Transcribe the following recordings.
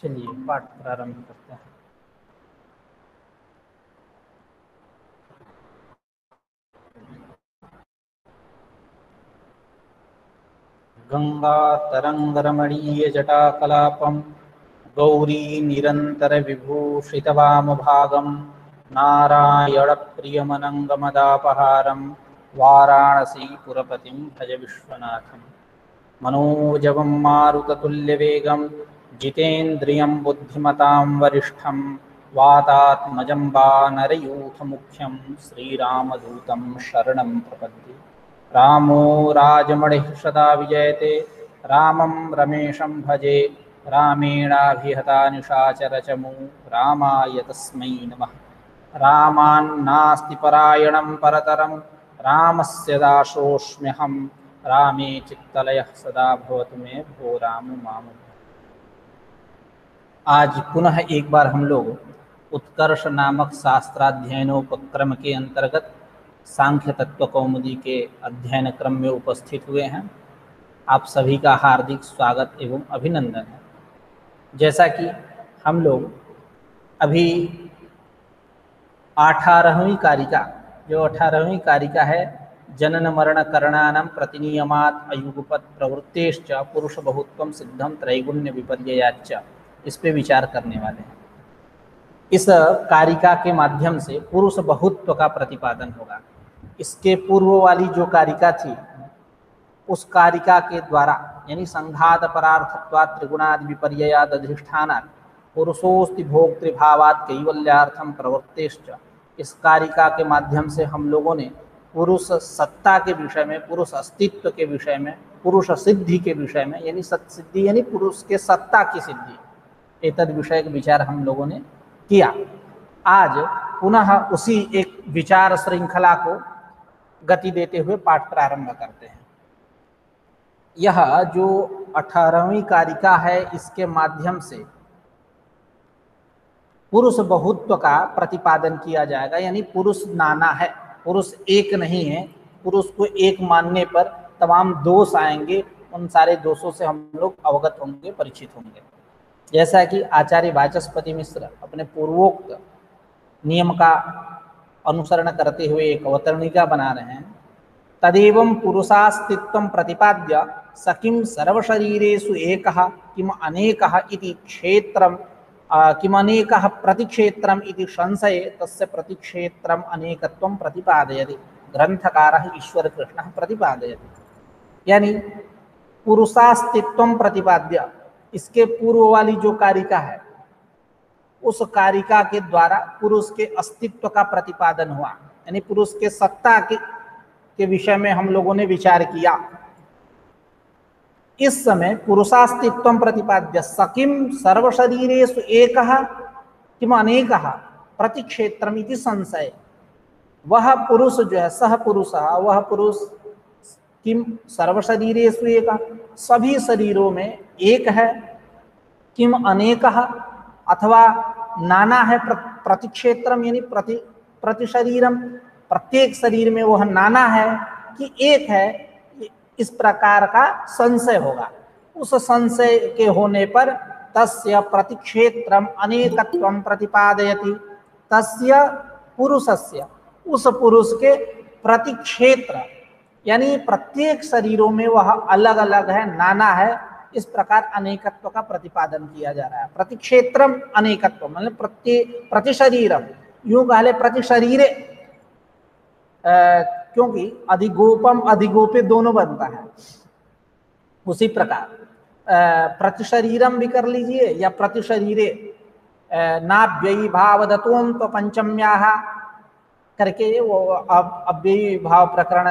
चलिए पाठ प्रारंभ करते हैं। गंगा तरंगरमणीय जटाकलापम गौरी निरंतर विभूषितवामभागं नारायण प्रियमनंगमदापहारं वाराणसीपुरपतिं भज विश्वनाथं मनोजवं मारुततुल्यवेगं जितेन्द्रियं बुद्धिमतां वरिष्ठं वातात्मजं वानरयूथमुख्यं श्रीरामदूतं शरणं प्रपद्ये। रामो राजमणिः सदा विजयते रामं रमेशं भजे रामेणाभिहता निशाचरचमू रामाय तस्मै नमः। रामान्नास्ति परायणं परतरं रामस्य दासोऽस्म्यहं रामे चित्तलयः सदा भवतु मे भो राम माम। आज पुनः एक बार हम लोग उत्कर्ष नामक शास्त्राध्ययनोपक्रम के अंतर्गत सांख्य तत्व कौमुदी के अध्ययन क्रम में उपस्थित हुए हैं। आप सभी का हार्दिक स्वागत एवं अभिनंदन है। जैसा कि हम लोग अभी 18वीं कारिका, जो 18वीं कारिका है, जनन मरण करणानां प्रतिनियमात् अयुगपत् प्रवृत्तेश्च पुरुष बहुत्वं सिद्धं त्रैगुण्य विपर्ययाच्च, इस पे विचार करने वाले हैं। इस कारिका के माध्यम से पुरुष बहुत्व का प्रतिपादन होगा। इसके पूर्व वाली जो कारिका थी, उस कारिका के द्वारा यानी संघात परार्थत्वात् त्रिगुणादि विपर्ययात् अधिष्ठानात् पुरुषोस्ति भोक्तृभावात् कैवल्यार्थम प्रवृत्तेश्च, इस कारिका के माध्यम से हम लोगों ने पुरुष सत्ता के विषय में, पुरुष अस्तित्व के विषय में, पुरुष सिद्धि के विषय में, यानी सत्सिद्धि यानी पुरुष के सत्ता की सिद्धि, एतद विषय का विचार हम लोगों ने किया। आज पुनः उसी एक विचार श्रृंखला को गति देते हुए पाठ प्रारंभ करते हैं। यह जो 18वीं कारिका है, इसके माध्यम से पुरुष बहुत्व का प्रतिपादन किया जाएगा। यानी पुरुष नाना है, पुरुष एक नहीं है। पुरुष को एक मानने पर तमाम दोष आएंगे, उन सारे दोषों से हम लोग अवगत होंगे, परिचित होंगे। जैसा कि आचार्य वाचस्पति मिश्र अपने पूर्वोक्त नियम का अनुसरण करते हुए एक अवतरणिका बना रहे हैं। तदेवं पुरुषास्तित्वं प्रतिपाद्य सकिं सर्वशरीरेषु एकः किम अनेकः इति क्षेत्रं किम अनेकः प्रतिक्षेत्रम् इति संशये तस्य प्रतिक्षेत्रम् अनेकत्वं प्रतिपादयति ग्रंथकारः ईश्वरकृष्णः प्रतिपादयति। यानी पुरुषास्तित्वं प्रतिपाद्य, इसके पूर्व वाली जो कारिका है, उस कारिका के द्वारा पुरुष के अस्तित्व का प्रतिपादन हुआ। यानी पुरुष के सत्ता के विषय में हम लोगों ने विचार किया। इस समय पुरुषास्तित्वं प्रतिपाद्य सकिं सर्वशरीरेषु एकः किम अनेकः प्रतिक्षेत्रम् इति संशय, वह पुरुष जो है, सह पुरुषः, वह पुरुष किम सर्वशरीरेषु एकः, सभी शरीरों में एक है, किम अनेकः अथवा नाना है, प्रतिक्षेत्रम यानी प्रति शरीरम, प्रत्येक शरीर में वह नाना है कि एक है, इस प्रकार का संशय होगा। उस संशय के होने पर तस्य प्रतिक्षेत्रम अनेकत्वं प्रतिपादयति, तस्य पुरुषस्य, उस पुरुष के प्रतिक्षेत्र यानी प्रत्येक शरीरों में वह अलग अलग है, नाना है, इस प्रकार अनेकत्व का प्रतिपादन किया जा रहा है। प्रतिक्षेत्रम अनेकत्व मतलब प्रतिशरीरम, यूं कहले प्रतिशरीरे, क्योंकि अधिगोपम अधिगोपे दोनों बनता है। उसी प्रकार प्रतिशरीरम भी कर लीजिए या प्रतिशरीरे, नाभ्ययी भावदतों तो पंचम्याः करके वो अव्ययी भाव प्रकरण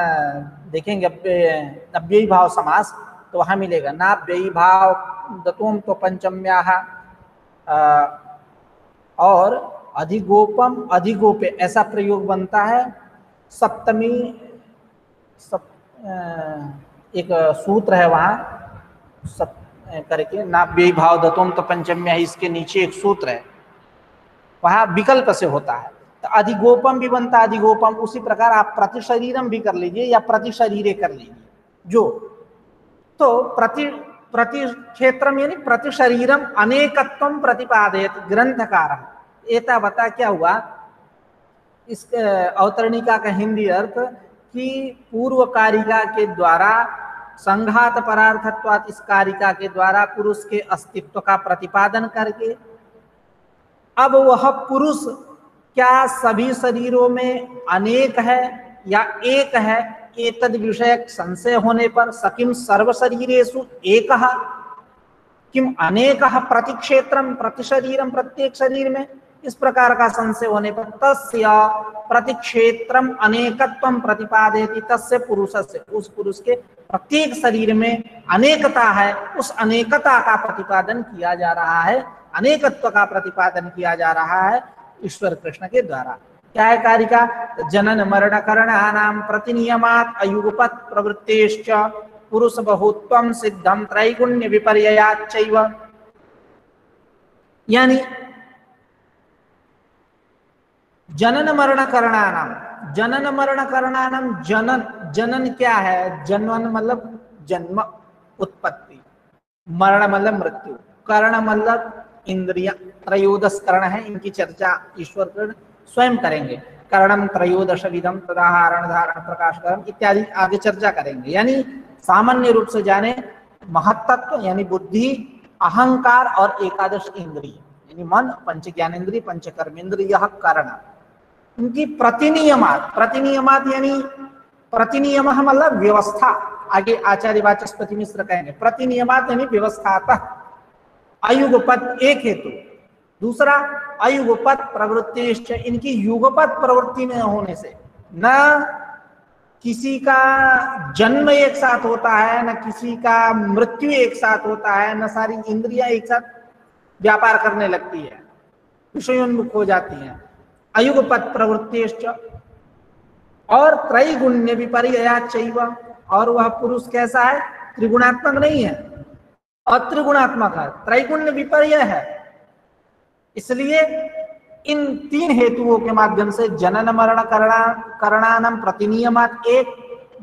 देखेंगे, अव्ययी भाव समास, तो वहाँ मिलेगा नाभ्ययी भाव दतों तो पंचम्याः, और अधिगोपम अधिगोपे ऐसा प्रयोग बनता है। सप्तमी एक सूत्र है वहाँ करके, नाभ्ययी भाव दतों तो पंचम्याः, इसके नीचे एक सूत्र है, वहाँ विकल्प से होता है, तो अधिगोपम भी बनता है अधिगोपम। उसी प्रकार आप प्रतिशरीरम भी कर लीजिए या प्रतिशरीरे कर लीजिए। जो तो प्रति क्षेत्रम यानी प्रति शरीरम अनेकत्वम प्रतिपादयति ग्रंथकारः। एतावता क्या हुआ, इस अवतरणिका का हिंदी अर्थ कि पूर्व कारिका के द्वारा संघात परार्थत्वात् इस कारिका के द्वारा पुरुष के अस्तित्व का प्रतिपादन करके अब वह पुरुष क्या सभी शरीरों में अनेक है या एक है, एतद विषयक संशय होने पर सकिम सर्व शरीरेषु एकः किम अनेकः प्रति क्षेत्रम प्रति शरीरम, प्रत्येक शरीर में, इस प्रकार का संशय होने पर तस्य प्रति क्षेत्रम अनेकत्वम प्रतिपादयति, तस्य पुरुषस्य, उस पुरुष के प्रत्येक शरीर में अनेकता है, उस अनेकता का प्रतिपादन किया जा रहा है, अनेकत्व का प्रतिपादन किया जा रहा है ईश्वर कृष्ण के द्वारा। क्या है कारिका? जनन मरण करणानां प्रतिनियमात् अयुगपत् प्रवृत्तेश्च पुरुष बहुत्वं सिद्धं त्रैगुण्य विपर्ययाच्चैव। यानी जनन मरण करणानां, जनन मरण करणानां, जनन, जनन क्या है? जनन मतलब जन्म, उत्पत्ति, मरण मतलब मृत्यु, कर्ण मतलब इंद्रिय, त्रयोदश कर्ण है, इनकी चर्चा ईश्वर कृष्ण स्वयं करेंगे। कर्णम त्रयोदश विधम तदाहरण धारण प्रकाश कर्म इत्यादि आगे चर्चा करेंगे। यानी सामान्य रूप से जाने महत्तत्व यानी बुद्धि, अहंकार और एकादश इंद्रिय यानी मन, पंच ज्ञानेन्द्रिय, पंच कर्मेंद्रिय, कर्ण, उनकी प्रतिनियमात, प्रतिनियमात यानी प्रतिनियम मतलब व्यवस्था, आगे आचार्य वाचस्पति मिश्र कहेंगे। प्रतिनियमात यानी व्यवस्थातः, अयुगपत एक हेतु, दूसरा अयुगपत प्रवृत्तिश्च, इनकी युगपत प्रवृत्ति में होने से न किसी का जन्म एक साथ होता है, न किसी का मृत्यु एक साथ होता है, न सारी इंद्रियां एक साथ व्यापार करने लगती है, विषयोन्मुख हो जाती हैं। अयुगपत प्रवृत्तिश्च, और त्रैगुण्य विपर्ययाच्चैव, और वह पुरुष कैसा है? त्रिगुणात्मक नहीं है, अत्रिगुणात्मक है, त्रैगुण्य विपर्य है। इसलिए इन तीन हेतुओं के माध्यम से जनन मरण करणानां प्रतिनियमात् एक,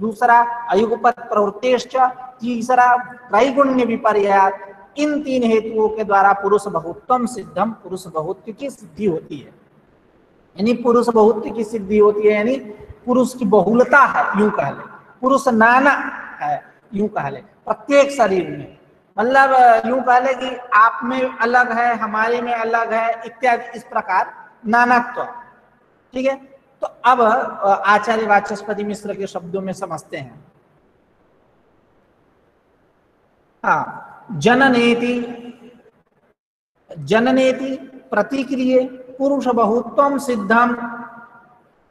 दूसरा अयुगपत प्रवृत्तेश्च, तीसरा त्रैगुण्य विपर्ययात्, इन तीन हेतुओं के द्वारा पुरुष बहुत्वम सिद्धम, पुरुष बहुत्व की सिद्धि होती है। यानी पुरुष बहुत्व की सिद्धि होती है, यानी पुरुष की बहुलता है, यूं कह ले, पुरुष नाना है, यूं कह ले, प्रत्येक शरीर में, मतलब यूं कह ले कि आप में अलग है, हमारे में अलग है, इत्यादि, इस प्रकार नानात्व। ठीक है, तो अब आचार्य वाचस्पति मिश्र के शब्दों में समझते हैं। हाँ, जननेति, जननेति प्रतिक्रिये पुरुष बहुत्वम सिद्धम,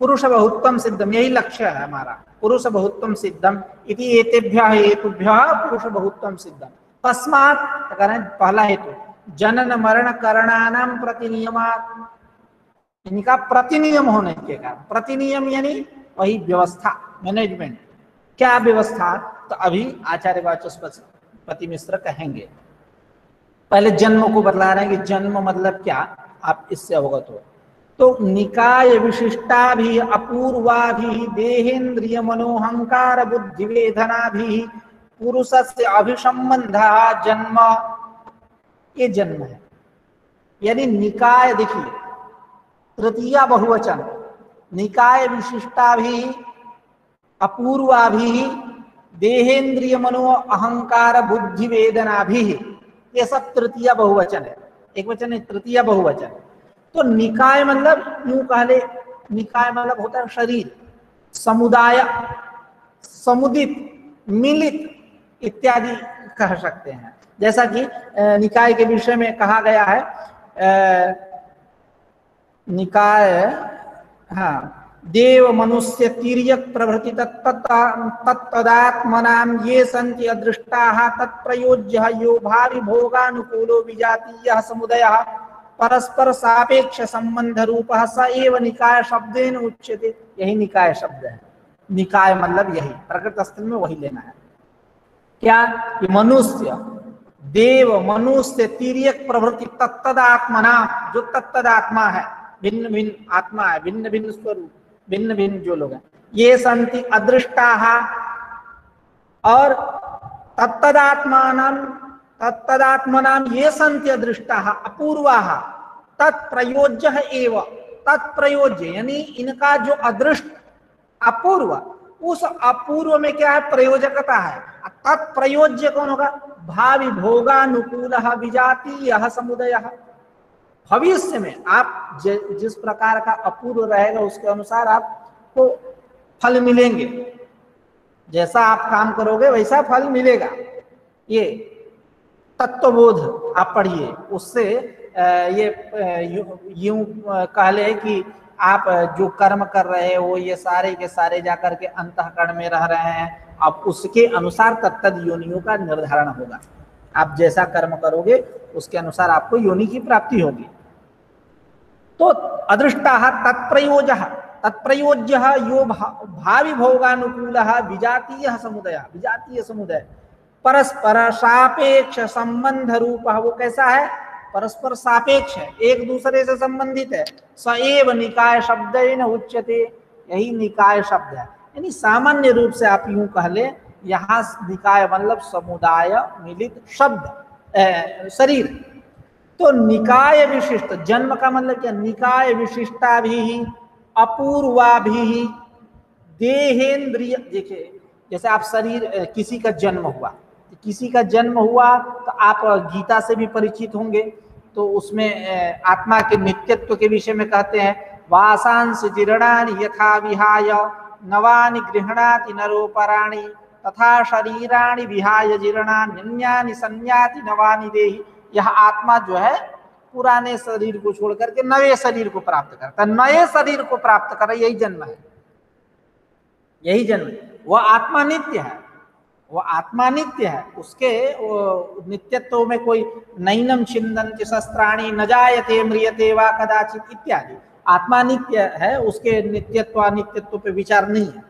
पुरुष बहुत्वम सिद्धम, यही लक्ष्य है हमारा, पुरुष बहुत्वम सिद्धम इति एतेभ्यः हेतुभ्यः पुरुष बहुत्वम सिद्धम। तस्मात् पहला हेतु जनन मरण करणानां प्रतिनियमात्, इनका प्रतिनियम होने के कारण, प्रतिनियम यानी वही व्यवस्था, मैनेजमेंट। क्या व्यवस्था? तो अभी आचार्य वाचस्पति मिश्र कहेंगे। पहले जन्म को बतला रहे हैं कि जन्म मतलब क्या, आप इससे अवगत हो। तो निकाय विशिष्टा भी अपूर्वा भी देहेन्द्रिय मनोहंकार बुद्धि वेदना भी पुरुष से अभिसंबंध जन्म, ये जन्म है। यानी निकाय, देखिए तृतीया बहुवचन, निकाय विशिष्टा भी अपूर्वा भी देहेन्द्रिय मनो अहंकार बुद्धि वेदना भी, ये सब तृतीया बहुवचन है, एक वचन है तृतीया बहुवचन। तो निकाय मतलब यूं कह ले, निकाय मतलब होता है शरीर, समुदाय, समुदित, मिलित इत्यादि कह सकते हैं। जैसा कि निकाय के विषय में कहा गया है, निकाय, हाँ, देव मनुष्य तिर्यक प्रभृति तत्तदात्मनां ये सन्ति अदृष्टाः तत्प्रयोज्य यो भावि भोगानुकूलो विजातीयः समुदयः परस्पर सापेक्ष संबंध रूपः स एव निकाय शब्देन उच्यते। यही निकाय शब्द है। निकाय मतलब यही, प्रकृत अस्त्र में वही लेना है। क्या? कि मनुष्य, देव, मनुष्य, तिर्यक प्रभृति तत्तदात्मना, जो तत्तदात्मा है, भिन्न भिन्न आत्मा है, भिन्न भिन्न स्वरूप, भिन्न भिन्न जो लोग हैं, ये संति अदृष्टाः, और तत्तदात्मानं तत्तदात्मनाम ये संत्य दृष्टा अपूर्वा तत्प्रयोज्य एव, तत्प्रयोज्य यानी इनका जो अदृष्ट अपूर्व, उस अपूर्व में क्या है, प्रयोजकता है। तत्प्रयोज्य कौन होगा, भावी भोगानुकूल विजातीय समुदय। भविष्य में आप जिस प्रकार का अपूर्व रहेगा उसके अनुसार आपको फल मिलेंगे, जैसा आप काम करोगे वैसा फल मिलेगा। ये तत्वबोध आप पढ़िए, उससे ये यूं कह ले कि आप जो कर्म कर रहे हो ये सारे के सारे जाकर के अंतःकरण में रह रहे हैं, अब उसके अनुसार तत्तद योनियों का निर्धारण होगा। आप जैसा कर्म करोगे उसके अनुसार आपको योनि की प्राप्ति होगी। तो अदृष्टा तत्प्रयोज तत्प्रयोज्य यो भावी भोगानुकूल विजातीय समुदय, विजातीय समुदय परस्पर सापेक्ष संबंध रूप। वो कैसा है, परस्पर सापेक्ष है, एक दूसरे से संबंधित है। सएव निकाय शब्देन उच्यते, यही निकाय शब्द है। यानी सामान्य रूप से आप यूं कह ले, यहाँ निकाय मतलब समुदाय मिलित शब्द शरीर। तो निकाय विशिष्ट, जन्म का मतलब क्या, निकाय विशिष्टा भी अपूर्वा भी देहेंद्रिय। देखिए जैसे आप शरीर, किसी का जन्म हुआ, किसी का जन्म हुआ तो आप गीता से भी परिचित होंगे, तो उसमें आत्मा के नित्यत्व के विषय में कहते हैं, वासांस जीर्णानि यथा विहाय नवानि गृह्णाति नरोपराणि तथा शरीराणि विहाय जीर्णान्यन्यानि संयाति नवानि देहि। यह आत्मा जो है पुराने शरीर को छोड़ करके नए शरीर को प्राप्त करता है, नए शरीर को प्राप्त कर, यही जन्म है, यही जन्म। वह आत्मा नित्य है, वो आत्मा नित्य है, उसके नित्यत्व में कोई नैनम छिन्दन्ति शस्त्राणि न जायते म्रियते वा कदाचित इत्यादि। आत्मा नित्य है, उसके नित्यत्व अनित्यत्व पे विचार नहीं है।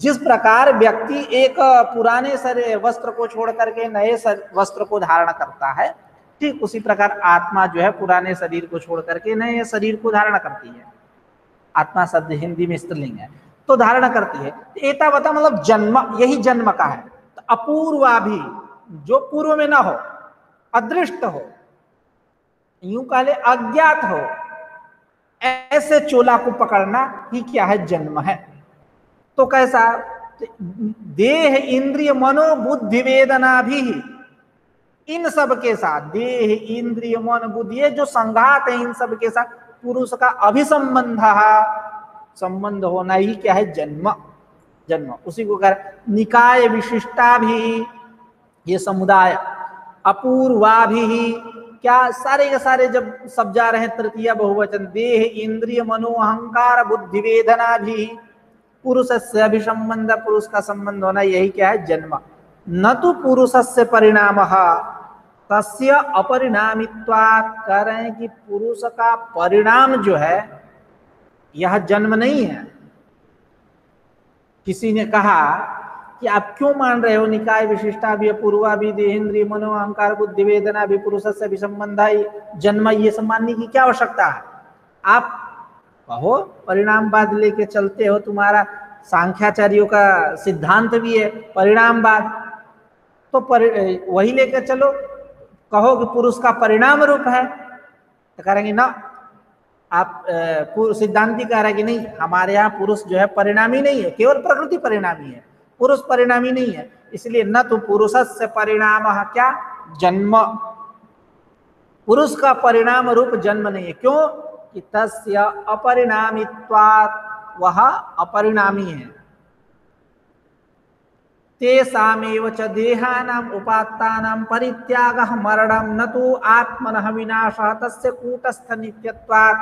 जिस प्रकार व्यक्ति एक पुराने वस्त्र को छोड़ करके नए वस्त्र को धारण करता है, ठीक उसी प्रकार आत्मा जो है पुराने शरीर को छोड़ करके नए शरीर को धारण करती है। आत्मा शब्द हिंदी में स्त्रीलिंग है, तो धारण करती है। एतावता मतलब जन्म, यही जन्म का है। तो अपूर्वा भी, जो पूर्व में ना हो, अदृष्ट हो, यूं कह ले अज्ञात हो, ऐसे चोला को पकड़ना ही क्या है, जन्म है। तो कैसा, देह इंद्रिय मनो बुद्धि वेदना भी, इन सब के साथ देह इंद्रिय मन बुद्धि, ये जो संघात है इन सब के साथ पुरुष का अभिसंबंध, संबंध होना ही क्या है, जन्म। जन्म उसी को कह निकाय विशिष्टा भी, ये समुदाय, अपूर्वा भी, क्या सारे के सारे जब सब जा रहे हैं तृतीय बहुवचन, देह इंद्रिय मनो अहंकार बुद्धि वेदना भी, पुरुष से अभिसंबंध, पुरुष का संबंध होना, यही क्या है, जन्म। न तो पुरुष से परिणाम तस्य अपरिणामित्वात्, कह रहे हैं कि पुरुष का परिणाम जो है यह जन्म नहीं है। किसी ने कहा कि आप क्यों मान रहे हो निकाय विशिष्टा भी अपूर्वा भी देहेंद्रिय मनो अहंकार बुद्धि वेदना भी पुरुष से अभिसंबंध जन्म, ये सब मानने की क्या आवश्यकता है। आप कहो परिणामवाद लेके चलते हो, तुम्हारा सांख्याचार्यों का सिद्धांत भी है परिणामवाद, तो वही लेकर चलो। कहो कि पुरुष का परिणाम रूप है, तो करेंगे ना, आप सिद्धांति कह रहे हैं कि नहीं, हमारे यहाँ पुरुष जो है परिणामी नहीं है, केवल प्रकृति परिणामी है, पुरुष परिणामी नहीं है। इसलिए न तो पुरुष से परिणाम क्या, जन्म, पुरुष का परिणाम रूप जन्म नहीं है। क्यों कि तस्य अपरिणामित्वात्, वह अपरिणामी है। तेषामेव च देहानाम उपात्तानाम परित्यागः मरणं न तो आत्मनः विनाशः तस्य कूटस्थ नित्यत्वात्।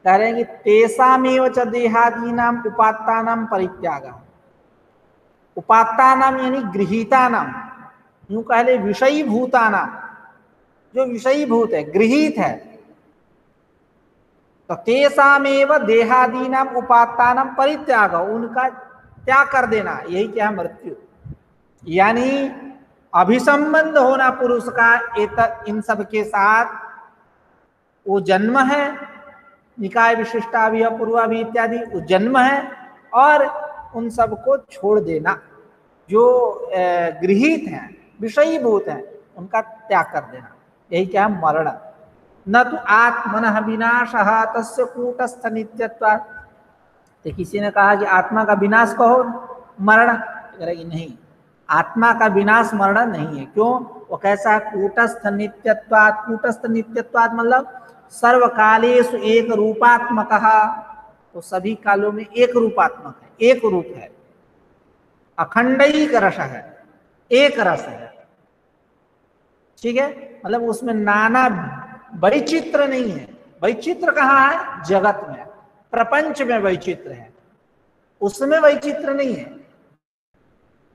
कह रहे हैं कि तेषामेव च देहादीनाम उपात्तानाम परित्यागः, उपात्तानाम यानी गृहीतानाम, यूं कह ले विषयीभूतानाम, जो विषयीभूत है, गृहीत है, तो तेषामेव देहादीनाम उपात्तानाम परित्यागः, उनका त्याग कर देना, यही क्या है, मृत्यु। यानी अभिसंबंध होना पुरुष का इन सब के साथ, वो जन्म है, निकाय विशिष्टा भी अपूर्वा भी इत्यादि, वो जन्म है। और उन सब को छोड़ देना जो गृहीत हैं, विषयीभूत हैं, उनका त्याग कर देना, यही क्या है मरण। न तो आत्मनः विनाशः तस्य कूटस्थ नित्यत्वात्, तो किसी ने कहा कि आत्मा का विनाश कहो मरण, करेगी नहीं, आत्मा का विनाश मरण नहीं है। क्यों? वो कैसा है? कूटस्थ नित्यत्वात्, कूटस्थ नित्यत्वात् मतलब सर्वकालेषु एक रूपात्मकः, तो सभी कालों में एक रूपात्मक है, एक रूप है। अखंडैक रस है, एक रस है, ठीक है, मतलब उसमें नाना वैचित्र नहीं है। वैचित्र कहाँ है? जगत में, प्रपंच में वैचित्र है, उसमें वैचित्र नहीं है।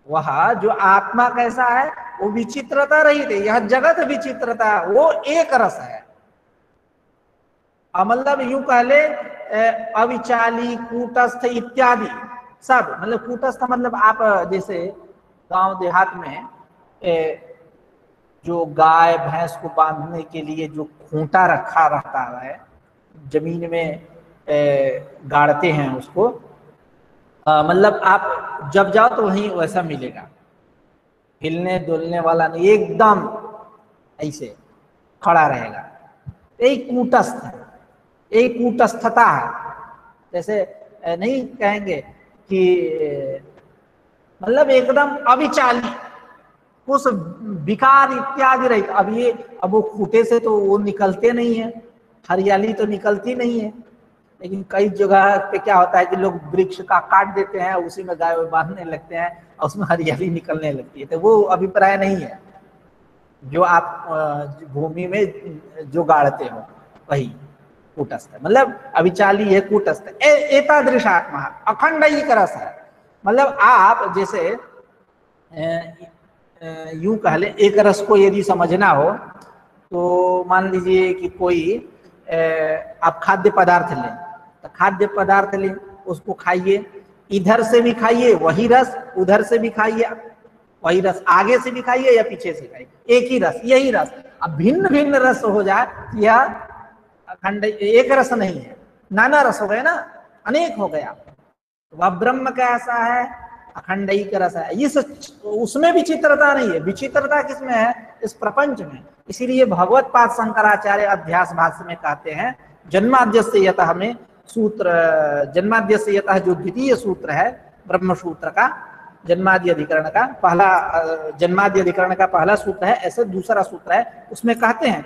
वह जो आत्मा कैसा है? वो विचित्रता रहित है, यह जगत विचित्रता, वो एक रस है। मतलब यूं कह ले अविचाली, कूटस्थ इत्यादि सब, मतलब कूटस्थ मतलब आप जैसे गांव देहात में जो गाय भैंस को बांधने के लिए जो खूंटा रखा रहता है, जमीन में गाड़ते हैं उसको, मतलब आप जब जाओ तो वहीं वैसा मिलेगा, हिलने डुलने वाला नहीं, एकदम ऐसे खड़ा रहेगा। यही कूटस्थ है, यही कूटस्थता है। जैसे नहीं कहेंगे कि मतलब एकदम अविचाली, कुछ विकार इत्यादि रहित। अब वो खूंटे से तो वो निकलते नहीं है, हरियाली तो निकलती नहीं है। लेकिन कई जगह पे क्या होता है कि लोग वृक्ष का काट देते हैं, उसी में गाय बांधने लगते हैं और उसमें हरियाली निकलने लगती है। तो वो अभिप्राय नहीं है जो आप भूमि में जो गाड़ते हो, वही कूटस्थ है, मतलब अविचाली है, कूटस्थ। एतादृश आत्मा अखंड ही रस है। मतलब आप जैसे यूं कह ले, एक रस को यदि समझना हो तो मान लीजिए कि कोई आप खाद्य पदार्थ लें, तो खाद्य पदार्थ लें, उसको खाइए, इधर से भी खाइए वही रस, उधर से भी खाइए वही रस, आगे से भी खाइए या पीछे से खाइए, एक ही रस, यही रस। अब भिन्न भिन्न रस हो जाए, यह अखंड एक रस नहीं है, नाना रस हो गए ना, अनेक हो गया। वह ब्रह्म कैसा है? अखंड एक रस है। इस उसमें विचित्रता नहीं है। विचित्रता किसमें है? इस प्रपंच में। इसीलिए भगवत पाद शंकराचार्य अध्यास भाष्य में कहते हैं, जन्माद्यस्य यतः में सूत्र, जन्माद्यस्य यतः जो द्वितीय सूत्र है ब्रह्म सूत्र का, जन्मादि अधिकरण का पहला, जन्मादि अधिकरण का पहला सूत्र है, ऐसे दूसरा सूत्र है, उसमें कहते हैं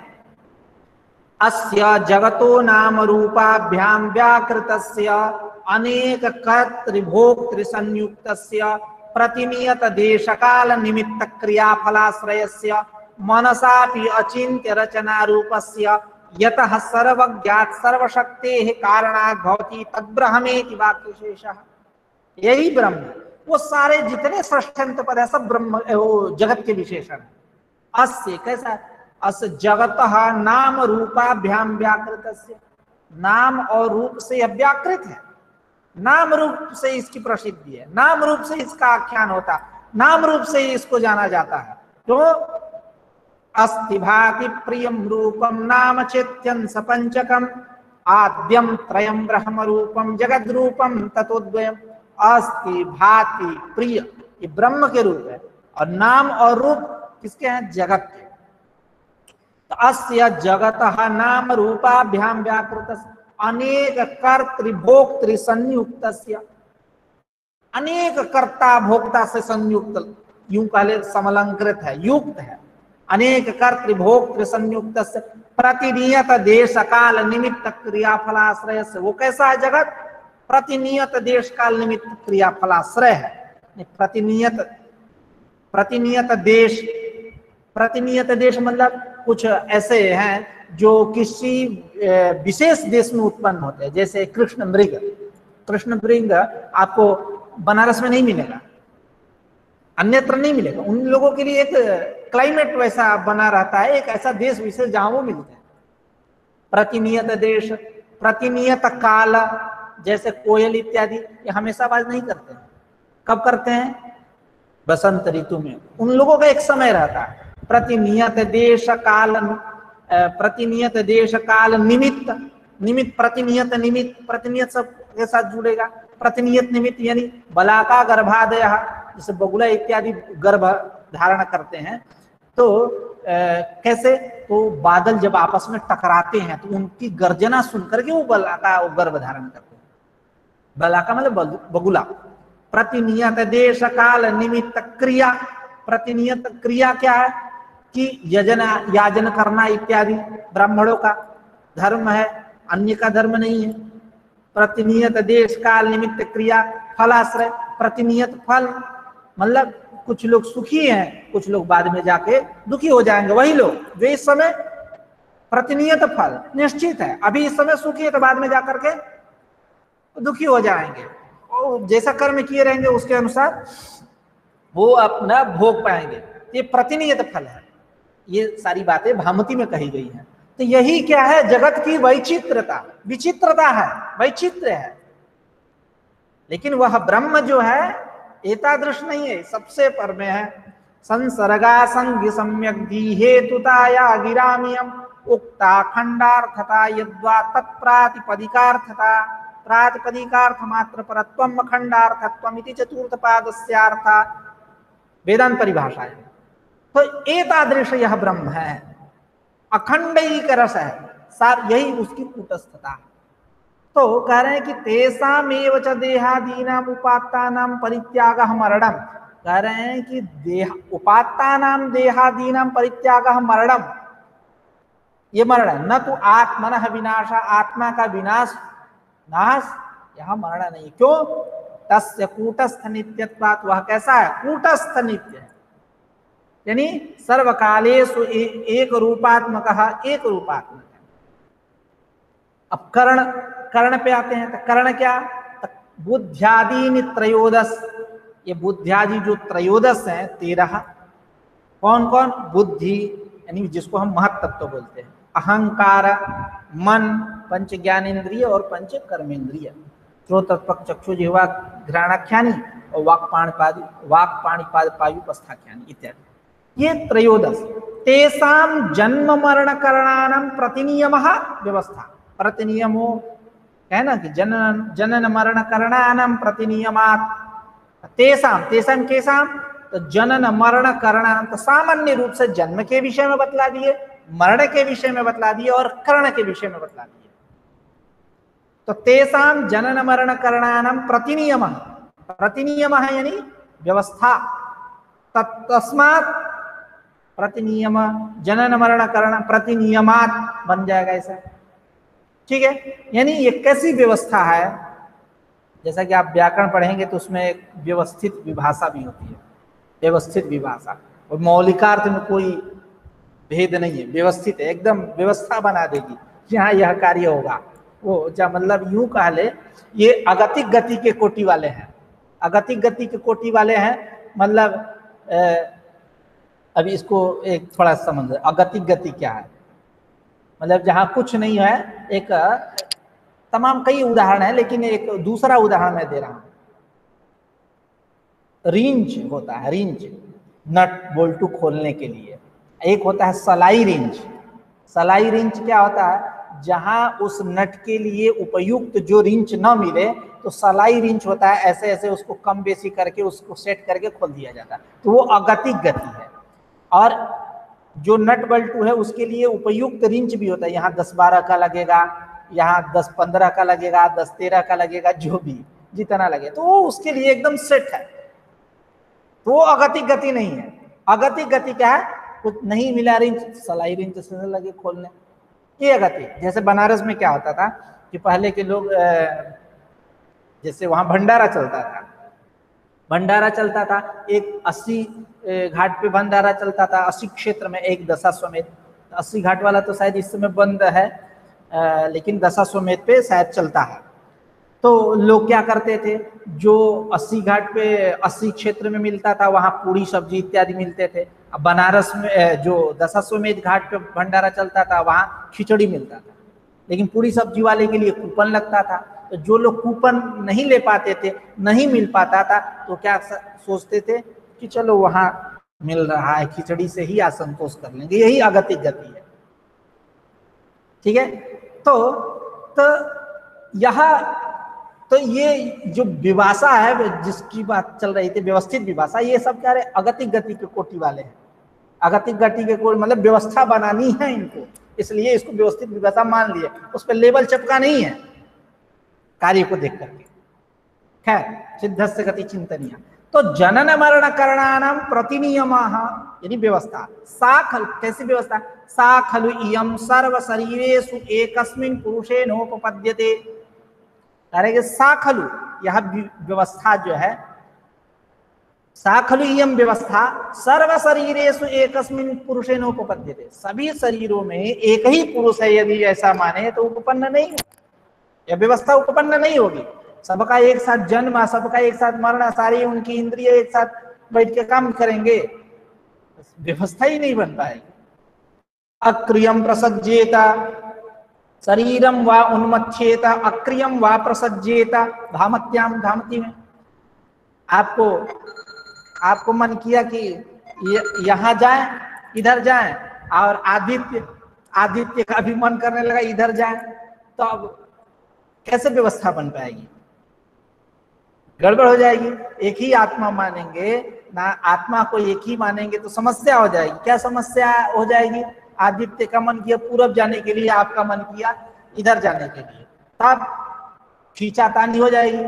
अस्य जगतो नाम रूपाभ्याम व्याकृतस्य अनेक कर्तृभोक्तृ संयुक्तस्य प्रतिनियत देशकाल निमित्त क्रियाफलाश्रयस्य मनसापि अचिन्त्य रचना रूपस्य यतः सर्वज्ञात सर्वशक्तेः कारणात् भवति तद्ब्रह्मेति वाक्यशेषः। यही ब्रह्म, वो सारे जितने षष्ठ्यंत पद है सब ब्रह्म, वो जगत के विशेषण है। अस्य कैसा? अस जगतः नाम रूपाभ्याम व्याकृतस्य, नाम और रूप से यह व्याकृत है, नाम रूप से इसकी प्रसिद्धि है, नाम रूप से इसका आख्यान होता है, नाम रूप से इसको जाना जाता है। तो अस्ति भाति प्रियम रूपम नाम चेत्यं सपंचकम आद्यम त्रयम ब्रह्म रूपम जगद रूपम ततोद्वयम। अस्ति भाति प्रिय, ये ब्रह्म के रूप है, और नाम और रूप किसके हैं? जगत के। तो अस्य जगतः नाम रूपाभ्याम व्याकृतस्य अनेक कर्तृभोक्तृ संयुक्तस्य, अनेक कर्ता भोक्ता से संयुक्त, यूं कहले समलंकृत है, युक्त है। अनेक कर्तृभोक्तृ संयुक्तस्य प्रतिनियत देश काल निमित्त क्रियाफलाश्रय से। वो कैसा है जगत? प्रतिनियत देश काल निमित्त क्रियाफलाश्रय है। प्रतिनियत देश, प्रतिनियत देश मतलब कुछ ऐसे हैं जो किसी विशेष देश में उत्पन्न होते हैं, जैसे कृष्ण मृग। कृष्ण मृग आपको बनारस में नहीं मिलेगा, अन्यत्र नहीं मिलेगा। उन लोगों के लिए एक क्लाइमेट वैसा बना रहता है, एक ऐसा देश विशेष जहां वो मिलते हैं। प्रतिनियत देश, प्रतिनियत काल, जैसे कोयल इत्यादि, ये हमेशा आवाज नहीं करते हैं। कब करते हैं? बसंत ऋतु में। उन लोगों का एक समय रहता है। प्रतिनियत देश काल, प्रतिनियत देश काल निमित्त, निमित्त प्रतिनियत, निमित्त प्रतिनियत सब के साथ जुड़ेगा। प्रतिनियत निमित्त यानी बलाका गर्भादय, जैसे बगुला इत्यादि गर्भ धारण करते हैं। तो कैसे, तो बादल जब आपस में टकराते हैं तो उनकी गर्जना सुनकर के वो बलाका वो गर्भ धारण करते हैं। बलाका मतलब बगुला। प्रतिनियत देश काल निमित्त क्रिया, प्रतिनियत क्रिया क्या है कि यजन याजन करना इत्यादि ब्राह्मणों का धर्म है, अन्य का धर्म नहीं है। प्रतिनियत देश काल निमित्त क्रिया फलाश्रय, प्रतिनियत फल मतलब कुछ लोग सुखी हैं, कुछ लोग बाद में जाके दुखी हो जाएंगे। वही लोग जो इस समय प्रतिनियत फल निश्चित है, अभी इस समय सुखी है तो बाद में जाकर के दुखी हो जाएंगे। और जैसा कर्म किए रहेंगे उसके अनुसार वो अपना भोग पाएंगे। ये प्रतिनियत फल है। ये सारी बातें भामती में कही गई हैं। तो यही क्या है, जगत की वैचित्रता, विचित्रता है, वैचित्र है। लेकिन वह ब्रह्म जो है एतादृश नहीं है, सबसे पर में है। संसर्गा संग सम्यक दी हेतुताया गिरामियम उक्ता खंडार्थता यद्वा तत्प्रातिपदिकार्थता प्रातिपदिकार्थ मात्र परत्वम खंडार्थत्वम इति चतुर्थ पादस्यार्थ वेदांत परिभाषा है। तो एतादृश यह ब्रह्म है, अखंड एक रस है, सार यही उसकी कूटस्थता है। तो कह रहे हैं कि तेषामेव च देहादीनाम उपात्तानाम परित्यागः मरणम। कह रहे हैं कि देह उपात्तानाम देहादीनाम परित्यागः मरणम, ये मरण है। न तो आत्मनः विनाशा, आत्मा का विनाश नाश, यह मरण नहीं। क्यों? तस्य कूटस्थ नित्यत्वात्, वह कैसा है, कूटस्थ नित्य है, यानी सर्वकालेषु एक रूपात्मकः, एक रूपात्मक है। अब कर्ण, कर्ण पे आते हैं। तो कर्ण क्या, बुद्ध्यादि त्रयोदश, ये बुद्ध्यादि जो त्रयोदश हैं 13। कौन कौन? बुद्धि यानी जिसको हम महत्तत्व बोलते हैं, अहंकार, मन, पंच ज्ञानेन्द्रिय और पंच कर्मेंद्रिय, श्रोत्रत्वक चक्षु जिह्वा घ्राणाख्यानि और वाक् पाणिपाद पायुपस्थाख्यानि इत्यादि। ये त्रयोदश। तेषां जन्म मरण करणानां प्रतिनियमः व्यवस्था। प्रतिनियमो है ना कि जनन मरण करणानां प्रतिनियमात्, तेषां तेषां केषां, तो जनन मरण करणानां, तो सामान्य रूप से जन्म के विषय में बतला दिए, मरण के विषय में बतला दिए और कर्ण के विषय में बतला दिए। तो तेषां जनन मरण करणानां प्रतिनियमः, प्रतिनियमः यानी व्यवस्था। तस्मात् प्रतिनियम जनन मरण करण प्रतिनियमात् बन जाएगा ऐसा, ठीक है। यानी ये कैसी व्यवस्था है, जैसा कि आप व्याकरण पढ़ेंगे तो उसमें एक व्यवस्थित विभाषा भी होती है, व्यवस्थित विभाषा, और मौलिकार्थ में कोई भेद नहीं है, व्यवस्थित है, एकदम व्यवस्था बना देगी यहाँ यह कार्य होगा वो। क्या मतलब, यूं कह ले ये अगतिक गति के कोटि वाले हैं, अगतिक गति के कोटि वाले हैं। मतलब अभी इसको एक थोड़ा समझ, अगतिक गति क्या है, मतलब जहां कुछ नहीं है। एक तमाम कई उदाहरण है, लेकिन एक दूसरा उदाहरण मैं दे रहा हूं। रिंच होता है, रिंच नट बोल्टू खोलने के लिए। एक होता है सलाई रिंच। सलाई रिंच क्या होता है, जहां उस नट के लिए उपयुक्त जो रिंच न मिले तो सलाई रिंच होता है, ऐसे ऐसे उसको कम बेसी करके उसको सेट करके खोल दिया जाता है, तो वो अगतिक गति है। और जो नट बल्टू है उसके लिए उपयुक्त रिंच भी होता है, यहाँ 10-12 का लगेगा, यहाँ 10-15 का लगेगा, 10-13 का लगेगा, जो भी जितना लगे, तो वो उसके लिए एकदम सेट है। तो वो अगतिक गति नहीं है। अगतिक गति क्या है, कुछ नहीं मिला रिंच, सलाई रिंच से लगे खोलने, ये अगति। जैसे बनारस में क्या होता था कि पहले के लोग, जैसे वहां भंडारा चलता था, भंडारा चलता था, एक 80 घाट पे भंडारा चलता था, 80 क्षेत्र में एक दशाश्वमेध। 80 घाट वाला तो शायद इस समय बंद है, लेकिन दशाश्वमेध पे शायद चलता है। तो लोग क्या करते थे, जो 80 घाट पे 80 क्षेत्र में मिलता था वहां पूरी सब्जी इत्यादि मिलते थे। अब बनारस में जो दशाश्वमेध घाट पे भंडारा चलता था वहां खिचड़ी मिलता था, लेकिन पूरी सब्जी वाले के लिए कूपन लगता था। तो जो लोग कूपन नहीं ले पाते थे, नहीं मिल पाता था, तो क्या सोचते थे कि चलो वहां मिल रहा है, खिचड़ी से ही असंतोष कर लेंगे। यही अगतिक गति है, ठीक है। तो यह तो ये जो विभाषा है जिसकी बात चल रही थी, व्यवस्थित विभाषा, ये सब क्या है, अगतिक गति के कोटि वाले हैं। अगतिक गति के कोटि मतलब व्यवस्था बनानी है इनको, इसलिए इसको व्यवस्थित विभाषा मान लिया, उस पर लेबल चपका नहीं है कार्य को देख करके। खैर, सिद्धस्य गति चिंतनीय। तो जनन मरण करणानां प्रतिनियमाः, यानी व्यवस्था, सा खलु, कैसी व्यवस्था, सा खलु इयं सर्व शरीरेषु एकस्मिन् पुरुषेणोपपद्यते। अरे सा खलु, यह व्यवस्था जो है, सा खलु इयं व्यवस्था सर्व शरीरेषु एकस्मिन् पुरुषेणोपपद्यते, सभी शरीरों में एक ही पुरुष है, यदि ऐसा माने तो उपपन्न नहीं, यह व्यवस्था उपपन्न नहीं होगी। सबका एक साथ जन्म, सबका एक साथ मरना, सारी उनकी इंद्रिय एक साथ बैठ के काम करेंगे, व्यवस्था ही नहीं बन पाएगी। अक्रियम प्रसज्जेता शरीरम वा उन्मच्छेता, अक्रियम वा प्रसज्जेता धामत्याम, धामती में आपको मन किया कि यहाँ जाए, इधर जाए, और आदित्य का भी मन करने लगा इधर जाए, तो अब कैसे व्यवस्था बन पाएगी, गड़बड़ हो जाएगी। एक ही आत्मा मानेंगे ना, आत्मा को एक ही मानेंगे तो समस्या हो जाएगी। क्या समस्या हो जाएगी, आदित्य का मन किया पूरब जाने के लिए, आपका मन किया इधर जाने के लिए, तब खींचातानी हो जाएगी,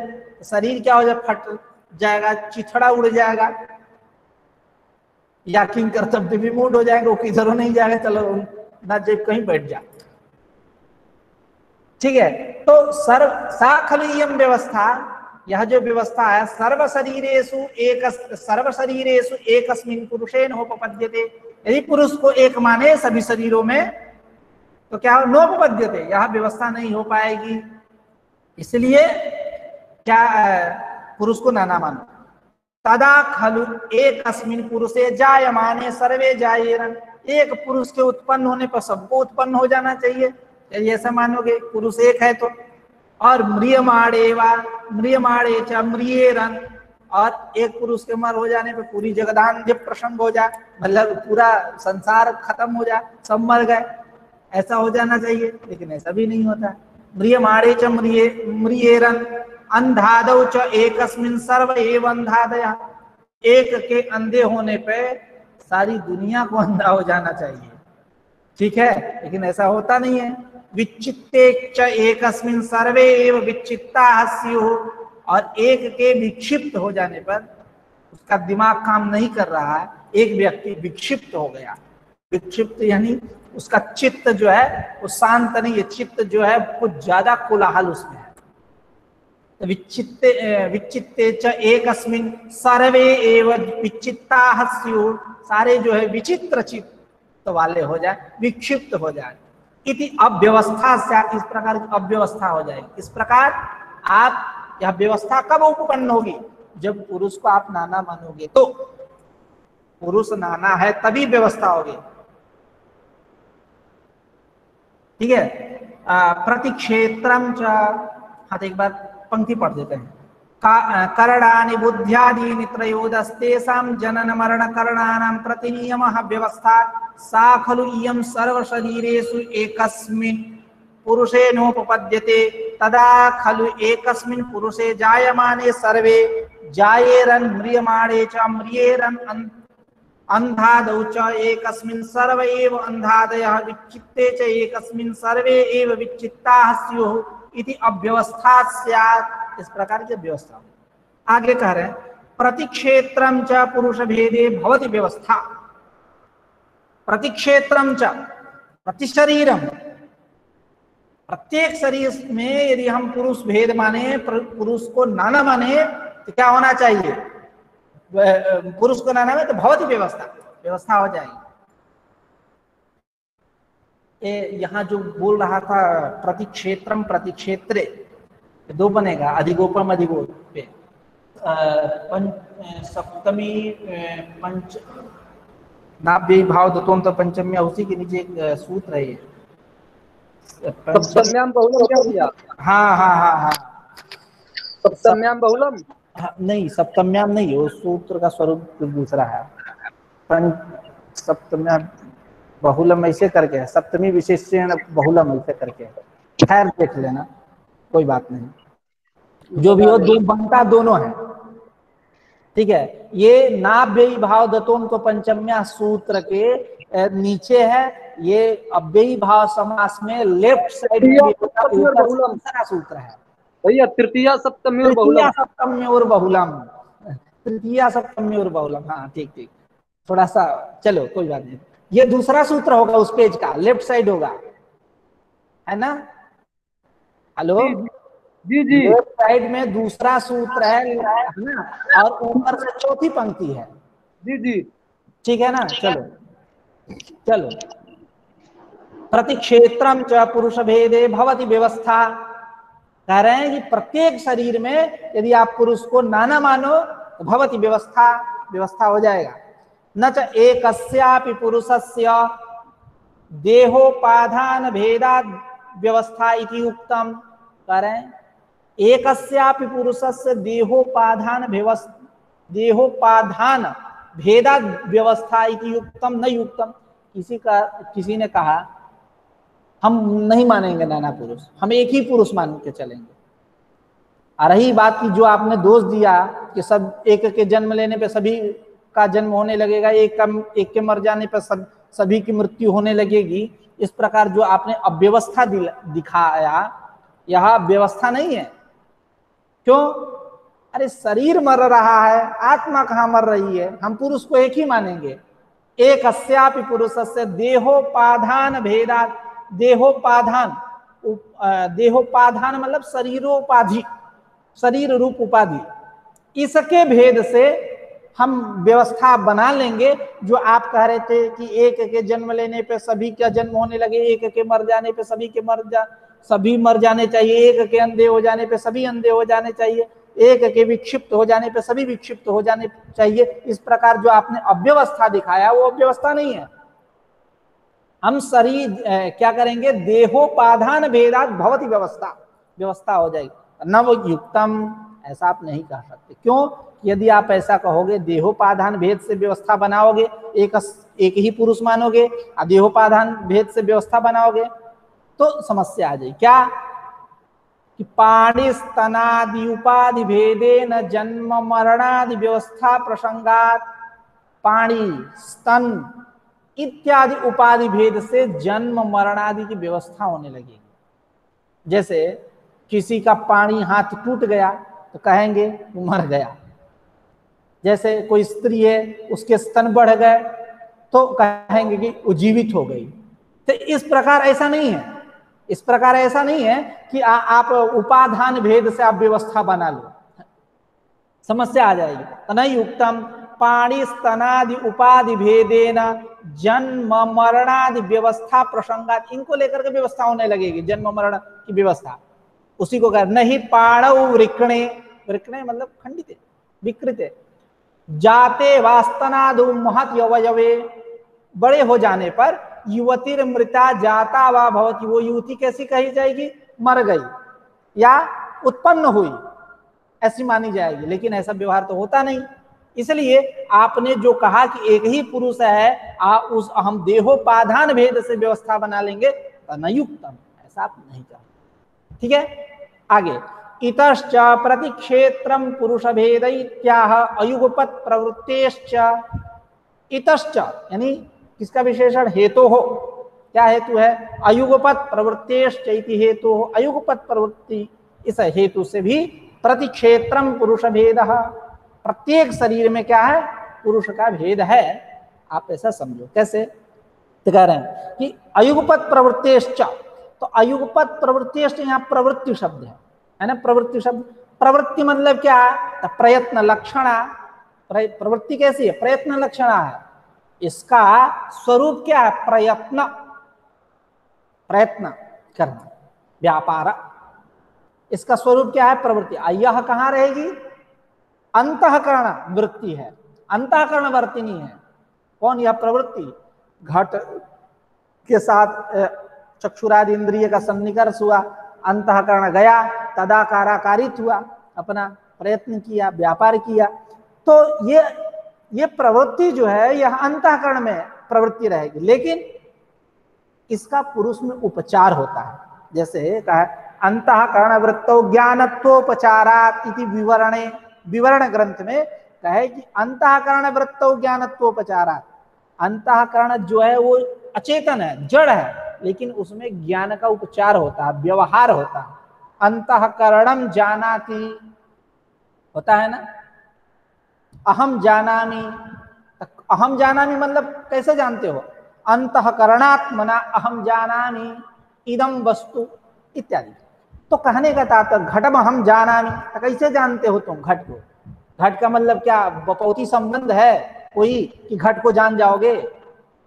शरीर क्या हो जाए, फट जाएगा, चिथड़ा उड़ जाएगा, या किंग कर्तव्य विमूढ़ हो जाएगा, वो किधर नहीं जाएगा, चलो ना जेब कहीं बैठ जा। ठीक है, तो सा खलु इयं व्यवस्था, यह जो व्यवस्था है, सर्व शरीरेषु एकस्मिन् पुरुषेण उपपद्यते, यदि पुरुष को एक माने सभी शरीरों में, तो क्या हो, नोपपद्यते, यह व्यवस्था नहीं हो पाएगी। इसलिए क्या पुरुष को नाना मानो। तदा खलु एकस्मिन् पुरुषे जायमाने सर्वे जायेरन्, एक पुरुष के उत्पन्न होने पर सबको उत्पन्न हो जाना चाहिए, यदि ऐसा मानोगे, पुरुष एक है तो। और म्रियमाणे च म्रियेरन्, और एक पुरुष के मर हो जाने पे पूरी जगदान्ध्य प्रसंग हो जाए, मतलब पूरा संसार खत्म हो जाए, सब मर गए, ऐसा हो जाना चाहिए, लेकिन ऐसा भी नहीं होता। म्रियमाणे च म्रियेरन् अंधादौ च एकस्मिन् सर्व एव अंधादयः, एक के अंधे होने पे सारी दुनिया को अंधा हो जाना चाहिए, ठीक है, लेकिन ऐसा होता नहीं है। विचित्ते च एकस्मिन् सर्वे एव विचित्ताः स्युः, और एक के विक्षिप्त हो जाने पर, उसका दिमाग काम नहीं कर रहा है, एक व्यक्ति विक्षिप्त हो गया, विक्षिप्त यानी उसका चित्त जो है वो शांत नहीं है, चित्त जो है कुछ ज्यादा कोलाहल उसमें है। तो विचित्ते च एकस्मिन् सर्वे एव विचित्ताः स्युः, सारे जो है विचित्र चित्त वाले हो जाए, विक्षिप्त हो जाए। इति अव्यवस्था से, इस प्रकार की अव्यवस्था हो जाएगी। इस प्रकार आप, यह व्यवस्था कब उपपन्न होगी, जब पुरुष को आप नाना मानोगे, तो पुरुष नाना है तभी व्यवस्था होगी। ठीक है, प्रतिक्षेत्रम च, हाँ तो एक बार पंक्ति पढ़ देते हैं। करणानि बुद्ध्यादीनि त्रयोदस्तेषां जनन मरण करणानां प्रतिनियमः व्यवस्था, सा खलु इयं सर्व शरीरेषु एकस्मिन् पुरुषेणोपपद्यते, तदा खलु एकस्मिन् पुरुषे जायमाने सर्वे जायेरन् म्रियमाणे च म्रियेरन् अंधादौ च एकस्मिन् सर्व एव अंधादयः, विचित्ते च एकस्मिन् सर्वे एव विचित्ताः स्युः, इति अव्यवस्था स्यात्। इस प्रकार की व्यवस्था। आगे कह रहे हैं, प्रतिक्षेत्रम च पुरुष भेदे भवति व्यवस्था, प्रतिक्षेत्रम च प्रतिशरीरम, प्रत्येक शरीर में यदि हम पुरुष भेद माने, पुरुष को नाना माने, तो क्या होना चाहिए, पुरुष को नाना माने तो भवति व्यवस्था, व्यवस्था हो जाएगी। यहाँ जो बोल रहा था प्रतिक्षेत्रम प्रतिक्षेत्रे, दो बनेगा, अधिगोपम अधिगोपे, सप्तमी पंच नाभ्य भाव दतों पंचमी, उसी के नीचे एक सूत्र है ये, सप्तम्याम बहुलम क्या दिया? हाँ हाँ हाँ हाँ, सप्तम्याम बहुलम, हाँ, नहीं सप्तम्याम नहीं, वो सूत्र का स्वरूप दूसरा है, सप्तम्याम बहुलम ऐसे करके है, सप्तमी विशेषण बहुलम ऐसे करके है। खैर देख लेना, कोई बात नहीं, जो भी हो, दो बनता दोनों है, ठीक है। ये नाभ्ययी भाव दतोम तो पंचम्या सूत्र के नीचे है, ये अव्ययी भाव समास में लेफ्ट साइड में भी होता, ऊपर से दूसरा सूत्र है भैया, तृतीया सप्तमी और तृतीया बहुलम। सप्तमी और बहुलम, तृतीया सप्तमी और बहुलम, हाँ ठीक ठीक, थोड़ा सा चलो कोई बात नहीं। ये दूसरा सूत्र होगा उस पेज का, लेफ्ट साइड होगा, है ना। हेलो, जी जी जी। लेफ्ट साइड में दूसरा सूत्र है ना, और ऊपर से चौथी पंक्ति है, जी जी। ठीक है ना। चलो चलो, प्रतिक्षेत्रम च पुरुष भेदे भवति व्यवस्था, कह रहे हैं कि प्रत्येक शरीर में यदि आप पुरुष को नाना मानो तो भवति व्यवस्था, व्यवस्था हो जाएगा। न च एकस्यापि पुरुषस्य देहोपाधान भेदाद व्यवस्था इति उक्तम, कह रहे हैं एकस्यापि पुरुषस्य देहोपाधान भेदाद व्यवस्था इति उक्तम न युक्तम। किसी ने कहा हम नहीं मानेंगे नाना पुरुष, हम एक ही पुरुष मान के चलेंगे। आ रही बात की जो आपने दोष दिया कि सब एक के जन्म लेने पे सभी का जन्म होने लगेगा, एक के मर जाने पर सभी की मृत्यु होने लगेगी, इस प्रकार जो आपने अव्यवस्था दिखाया, यह व्यवस्था नहीं है। क्यों? अरे शरीर मर रहा है, आत्मा कहाँ मर रही है, हम पुरुष को एक ही मानेंगे। एक अस्यापि पुरुषस्य देहोपाधान भेदात, देहोपाधान, देहोपाधान मतलब शरीरोपाधि, शरीर रूप उपाधि, इसके भेद से हम व्यवस्था बना लेंगे। जो आप कह रहे थे कि एक के जन्म लेने पे सभी का जन्म होने लगे, एक के मर जाने पे सभी के सभी मर जाने चाहिए, एक के अंधे हो जाने पे सभी अंधे हो जाने चाहिए, एक के विक्षिप्त हो जाने पे सभी विक्षिप्त हो जाने चाहिए, इस प्रकार जो आपने अव्यवस्था दिखाया वो अव्यवस्था नहीं है। हम शरीर क्या करेंगे, देहोपाधान भेदात भवति व्यवस्था, व्यवस्था हो जाएगी, नव युक्तम, ऐसा आप नहीं कह सकते। क्यों? यदि आप ऐसा कहोगे, देहोपाधान भेद से व्यवस्था बनाओगे, एक ही पुरुष मानोगे, देहोपाधान भेद से व्यवस्था बनाओगे तो समस्या आ जाएगी। क्या कि पाणि स्तनादि उपाधि भेदे न जन्म मरणादि व्यवस्था प्रसंगात, पाणी स्तन इत्यादि उपाधि भेद से जन्म मरणादि की व्यवस्था होने लगेगी। जैसे किसी का पाणी हाथ टूट गया तो कहेंगे वो मर गया, जैसे कोई स्त्री है उसके स्तन बढ़ गए तो कहेंगे कि वो जीवित हो गई। तो इस प्रकार ऐसा नहीं है, इस प्रकार ऐसा नहीं है कि आप उपाधान भेद से आप व्यवस्था बना लो, समस्या आ जाएगी। तो नहीं युक्तम पाणी स्तनादि उपाधि भेदेन जन्म मरणादि व्यवस्था प्रसंगात, इनको लेकर के व्यवस्था होने लगेगी, जन्म मरण की व्यवस्था। उसी को कह नहीं पाणव वृकणे, वृकणे मतलब खंडित विकृत, जाते वास्तनादु महत यवयवे, बड़े हो जाने पर युवतीर मृता जाता वा भवती, वो युवती कैसी कही जाएगी, मर गई या उत्पन्न हुई ऐसी मानी जाएगी, लेकिन ऐसा व्यवहार तो होता नहीं। इसलिए आपने जो कहा कि एक ही पुरुष है, उस हम देहोपाधान भेद से व्यवस्था बना लेंगे, तनयुक्तम, ऐसा आप नहीं कहा। ठीक है, आगे इतश्च प्रतिक्षेत्रम पुरुष भेद इत्याह अयुगपत प्रवृत्तेश्च, इतश्च यानी किसका विशेषण, हेतु हो, क्या हेतु है, अयुगपत प्रवृत्तेश्च इति हेतु हो, अयुगपत प्रवृत्ति, इस हेतु से भी प्रतिक्षेत्रम पुरुष भेद, प्रत्येक शरीर में क्या है, पुरुष का भेद है। आप ऐसा समझो, कैसे तो कह रहे हैं कि अयुगपत प्रवृत्तेश्च, तो अयुगपत प्रवृत्तेश्च यहाँ प्रवृत्ति शब्द है ना, प्रवृत्ति शब्द, प्रवृत्ति मतलब क्या है, तो प्रयत्न लक्षणा, प्रवृत्ति कैसी है, प्रयत्न लक्षणा है, इसका स्वरूप क्या है, प्रयत्न, प्रयत्न करना, व्यापार, इसका स्वरूप क्या है, प्रवृत्ति। यह कहाँ रहेगी, अंतःकरण वृत्ति है, अंतःकरण वर्तिनी है। कौन, यह प्रवृत्ति, घट के साथ चक्षुरादि इंद्रिय का सन्निकर्ष हुआ, अंतःकरण गया, तदाकाराकारित हुआ, अपना प्रयत्न किया, व्यापार किया, तो ये प्रवृत्ति जो है यह अंतःकरण में प्रवृत्ति रहेगी, लेकिन इसका पुरुष में उपचार होता है। जैसे कहा अंतःकरण वृत्तौ ज्ञानत्वोपचारात् इति विवरणे, विवरण ग्रंथ में कहे कि अंतःकरण वृत्तौ ज्ञानत्वोपचारात्, अंतःकरण जो है वो अचेतन है, जड़ है, लेकिन उसमें ज्ञान का उपचार होता है, व्यवहार होता है। अंतःकरणम जानाति होता है ना, अहम जानामि, अहम जानामि मतलब कैसे जानते हो, अंतःकरणात्मना अहम जानामि इदम वस्तु इत्यादि। तो कहने का तात्पर्य घटम हम जानामि, तो कैसे जानते हो तुम घट को? घट का मतलब क्या बपौती संबंध है कोई कि घट को जान जाओगे?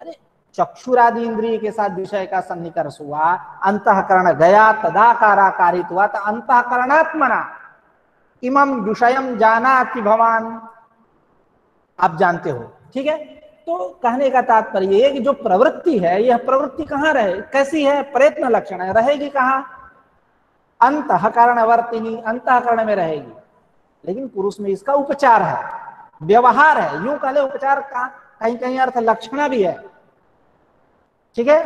अरे चक्षुरादि इंद्रिय के साथ विषय का सन्निकर्ष हुआ, अंतःकरण गया, तदाकाराकारित हुआ, तो अंतःकरणात्मना इमम विषयम जानाति भवान, आप जानते हो। ठीक है, तो कहने का तात्पर्य ये कि जो प्रवृत्ति है, यह प्रवृत्ति कहाँ रहे, कैसी है, प्रयत्न लक्षण है, रहेगी कहाँ, अंतःकरणवर्तिनी, अंतःकरण में रहेगी। लेकिन पुरुष में इसका उपचार है, व्यवहार है, यूं कहले उपचार का कहीं कहीं अर्थ लक्षणा भी है। ठीक है,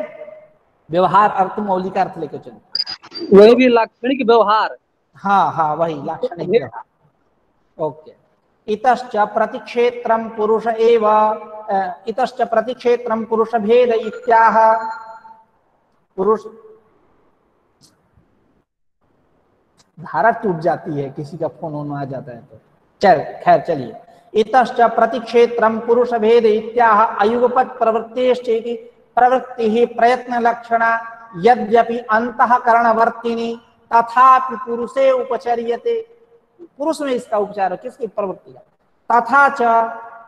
व्यवहार अर्थ मौलिक अर्थ लेकर चलो, वही भी लाक्षणिक व्यवहार। हाँ हाँ वही लाक्षणिक व्यवहार। ओके, इतश्च प्रतिक्षेत्रम पुरुष एव, इतश्च प्रतिक्षेत्रम पुरुष भेद इत्याह, पुरुष, धारा टूट जाती है, किसी का फोन ऑन आ जाता है तो चल, खैर चलिए। इतश्च प्रतिक्षेत्रम पुरुष भेद इत्याह अयुगपत प्रवृत्तिश्चेति प्रवृत्ति ही प्रयत्न लक्षणा यद्यपि अंतःकरणवर्तिनी तथापि पुरुषे उपचर्यते, पुरुष में इसका उपचार है, किसकी प्रवृत्ति का। तथा च,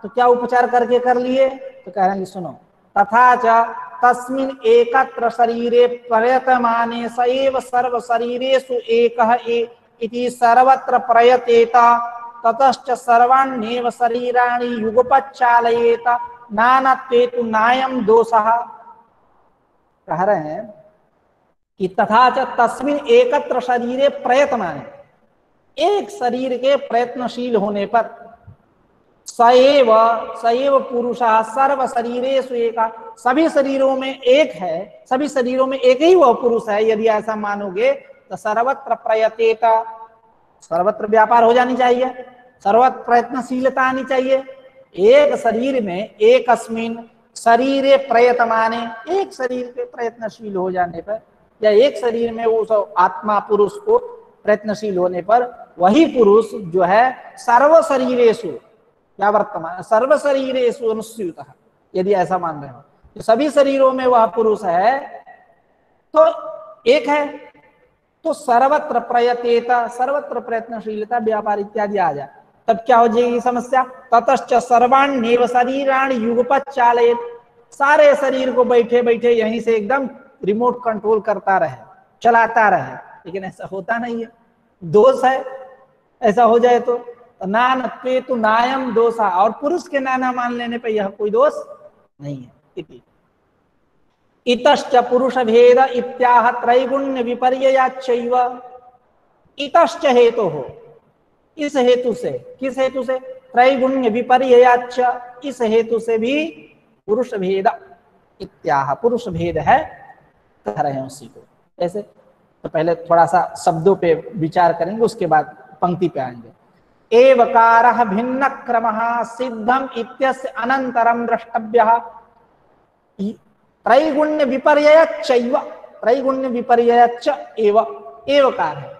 तो क्या उपचार करके कर लिए, तो कह रहे हैं सुनो, तथा च तस्मिन् एकत्र शरीरे प्रयतमाने स एव सर्व शरीरेषु एकः इति सर्वत्र प्रयतेत, ततश्च सर्वाण्येव शरीराणि युगपच्चालयेत नानत्वे तु नायं दोषः। कह रहे हैं कि तथा च तस्मिन् एकत्र शरीरे प्रयतमाने, एक शरीर के प्रयत्नशील होने पर, सएव पुरुषः सर्व शरीरेषु एका, सभी शरीरों में एक है, सभी शरीरों में एक ही वह पुरुष है, यदि ऐसा मानोगे तो सर्वत्र प्रयतेत, सर्वत्र व्यापार हो जानी चाहिए, सर्वत्र प्रयत्नशीलता आनी चाहिए। एक शरीर में एक अस्मिन शरीरे प्रयतमाने, एक शरीर के प्रयत्नशील हो जाने पर, या एक शरीर में उस आत्मा पुरुष को प्रयत्नशील होने पर, वही पुरुष जो है सर्व शरीरेषु, क्या वर्तमान सर्व शरीरेषु अनुस्यूतः, यदि ऐसा मान रहे हो तो सभी शरीरों में वह पुरुष है, तो एक है, तो सर्वत्र प्रयतेता, सर्वत्र प्रयत्नशीलता व्यापार इत्यादि आ जाए, तब क्या हो जाएगी समस्या। ततश्च सर्वाण्येव शरीराणि युगपत् चालयेत्, सारे शरीर को बैठे बैठे यहीं से एकदम रिमोट कंट्रोल करता रहे, चलाता रहे, लेकिन ऐसा होता नहीं है, दोष है, ऐसा हो जाए तो नानत्वे तु नायम दोषा, और पुरुष के नाना मान लेने पर यह कोई दोष नहीं है। इतश्च पुरुष भेद इत्याह त्रैगुण्य विपर्ययाच्चैव, इतश्च हेतु हो, इस हेतु से, किस हेतु से, त्रैगुण्य विपर्ययाच्च, इस हेतु से भी पुरुष भेद इत्याह, पुरुष भेद है, कह रहे हैं उसी को। ऐसे तो पहले थोड़ा सा शब्दों पे विचार करेंगे, उसके बाद पंक्ति पे आएंगे। एवकारः भिन्न क्रमः सिद्धम इत्यस्य अनंतरम द्रष्टव्यः, त्रैगुण्य विपर्ययच्चैव, त्रैगुण्य विपर्ययच्च एव, एवकार है,